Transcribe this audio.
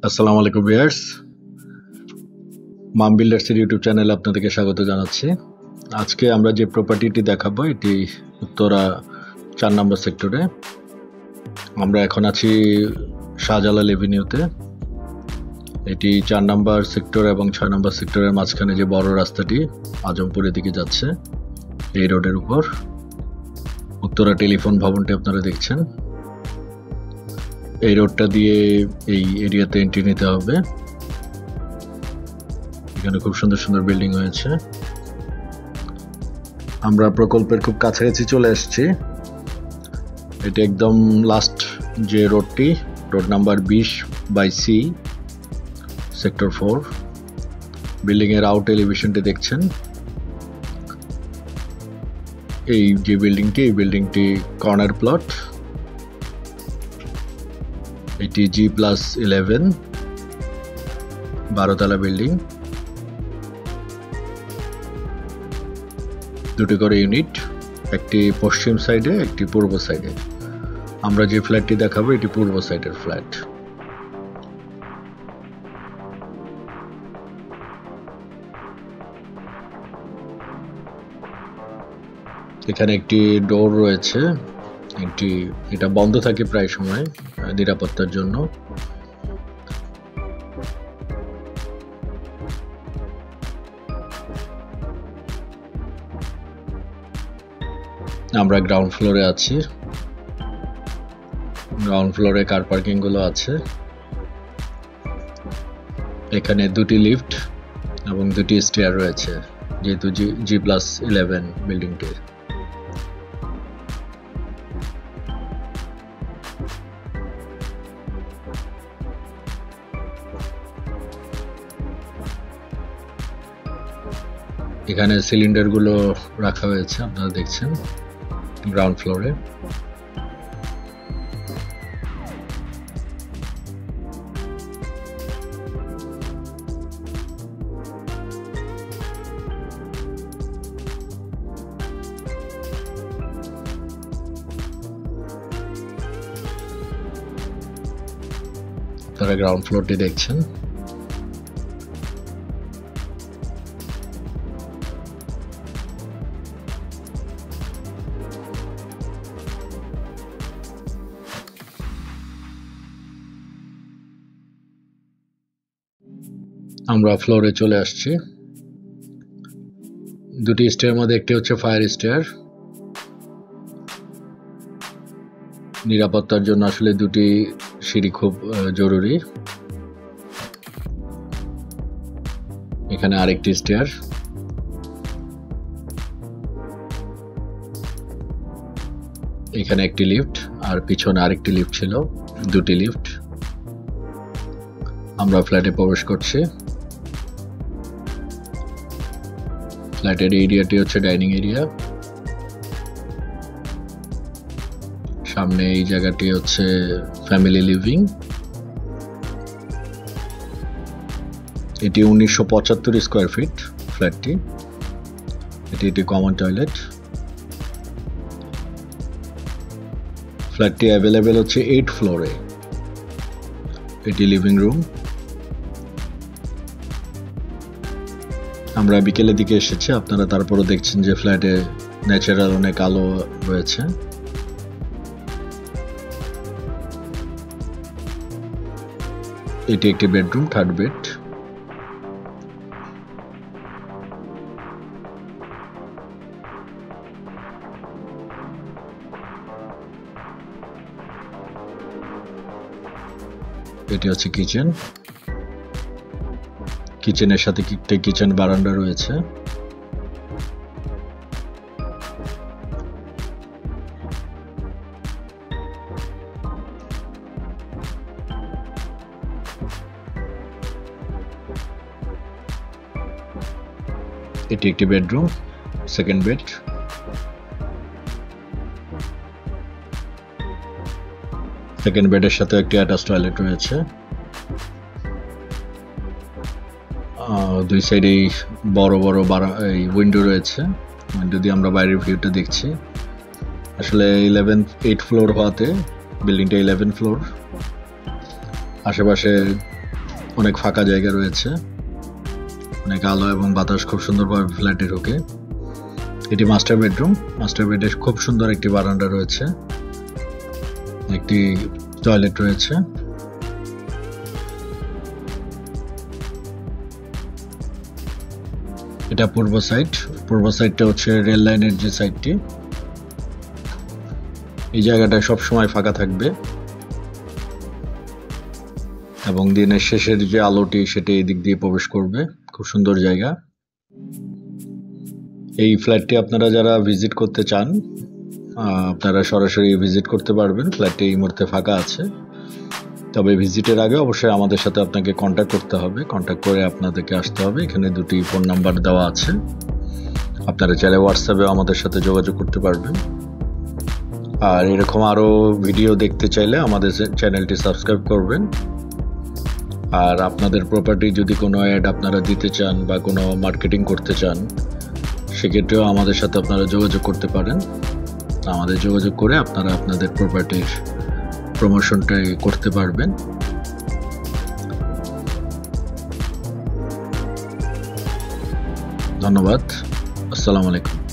আসসালামু আলাইকুম ভিউয়ার্স, মাম বিল্ডার্সের ইউটিউব চ্যানেলে আপনাদেরকে স্বাগত জানাচ্ছি। আজকে আমরা যে প্রপার্টিটি দেখাবো এটি উত্তরা 4 নম্বর সেক্টরে। আমরা এখন আছি শাহজালাল এভিনিউতে। এটি 4 নম্বর সেক্টর এবং 6 নম্বর সেক্টরের মাঝখানে যে বড় রাস্তাটি আজমপুরের দিকে যাচ্ছে, এই রোডের উপর উত্তরা টেলিফোন ভবনটি আপনারা দেখছেন। এই রোডটা দিয়ে এই এরিয়াতে এন্ট্রি নিতে হবে। এখানে খুব সুন্দর সুন্দর বিল্ডিং হয়েছে। আমরা প্রকল্পের খুব কাছাকাছি চলে এসেছি। এটি একদম লাস্ট যে রোডটি, road number 20/C, sector 4। Building এর আউট এলিভেশনটি দেখছেন। এই যে বিল্ডিংটি, এই বিল্ডিংটি কর্নার প্লট। এটি G+11 12 তলা বিল্ডিং, দুটি করে ইউনিট, একটি পশ্চিম সাইডে একটি পূর্ব সাইডে। আমরা যে ফ্ল্যাটটি দেখাবো এটি পূর্ব সাইডের ফ্ল্যাট। এখানে একটি ডোর রয়েছে, এটা বন্ধ থাকে প্রায় সময় নিরাপত্তার জন্য। আমরা গ্রাউন্ড ফ্লোরে আছি। গ্রাউন্ড ফ্লোরে কার পার্কিং গুলো আছে। এখানে দুটি লিফট এবং দুটি স্টেয়ার রয়েছে, যেহেতু G+11 বিল্ডিংটি। এখানে সিলিন্ডার গুলো রাখা হয়েছে, আপনারা দেখছেন গ্রাউন্ড ফ্লোরে। তারা গ্রাউন্ড ফ্লোরটি দেখছেন। আমরা ফ্লোরে চলে আসছি। দুটি স্টেয়ার মধ্যে একটি হচ্ছে ফায়ার স্টেয়ার। নিরাপত্তার জন্য আসলে দুটি সিঁড়ি খুব জরুরি। এখানে আরেকটি স্টেয়ার। এখানে একটি লিফট আর পিছনে আরেকটি লিফট ছিল, দুটি লিফট। আমরা ফ্ল্যাটে প্রবেশ করছি। ফ্ল্যাটের এরিয়াটি হচ্ছে ডাইনিং এরিয়া। সামনে এই জায়গাটি হচ্ছে ফ্যামিলি লিভিং। এটি 1975 স্কোয়ার ফিট ফ্ল্যাটটি। এটি একটি কমন টয়লেট। ফ্ল্যাটটি অ্যাভেলেবেল হচ্ছে 8 ফ্লোরে। এটি লিভিং রুম। আমরা বিকেলের দিকে এসেছি, আপনারা তারপরও দেখছেন যে ফ্ল্যাটে ন্যাচারাল অনেক আলো রয়েছে। এটি একটি বেডরুম, থার্ড বেড। এটি হচ্ছে কিচেন। কিচেনের সাথে কিচেন বারান্দা রয়েছে। এটি একটি বেডরুম, সেকেন্ড বেড। সেকেন্ড বেডের সাথে একটি অ্যাটাচ টয়লেট রয়েছে। দুই সাইডেই বড় বড় এই উইন্ডো রয়েছে। উইন্ডো দিয়ে আমরা বাইরের ভিউটা দেখছি। আসলে 8 ফ্লোর হওয়াতে বিল্ডিংটা 11 ফ্লোর। আশেপাশে অনেক ফাঁকা জায়গা রয়েছে, অনেক আলো এবং বাতাস খুব সুন্দরভাবে ফ্ল্যাটে ঢোকে। এটি মাস্টার বেডরুম। মাস্টার বেডে খুব সুন্দর একটি বারান্দা রয়েছে, একটি টয়লেট রয়েছে। এটা পূর্ব সাইড। পূর্ব সাইডটা হচ্ছে রেল লাইনের যে সাইডটি। এই জায়গাটা সব সময় ফাঁকা থাকবে এবং দিনের শেষের যে আলোটি সেটা এই দিক দিয়ে প্রবেশ করবে। খুব সুন্দর জায়গা। এই ফ্ল্যাটটি আপনারা যারা ভিজিট করতে চান আপনারা সরাসরি ভিজিট করতে পারবেন। ফ্ল্যাটটি এই মুহূর্তে ফাঁকা আছে, তবে ভিজিটের আগে অবশ্যই আমাদের সাথে আপনাকে কন্ট্যাক্ট করতে হবে। কন্ট্যাক্ট করে আপনাদেরকে আসতে হবে। এখানে দুটি ফোন নাম্বার দেওয়া আছে, আপনারা চাইলে হোয়াটসঅ্যাপে আমাদের সাথে যোগাযোগ করতে পারবেন। আর এরকম আরও ভিডিও দেখতে চাইলে আমাদের চ্যানেলটি সাবস্ক্রাইব করবেন। আর আপনাদের প্রপার্টি যদি কোনো অ্যাড আপনারা দিতে চান বা কোনো মার্কেটিং করতে চান, সেক্ষেত্রেও আমাদের সাথে আপনারা যোগাযোগ করতে পারেন। আমাদের যোগাযোগ করে আপনারা আপনাদের প্রপার্টির প্রমোশনটাই করতে পারবেন। ধন্যবাদ। আসসালামু আলাইকুম।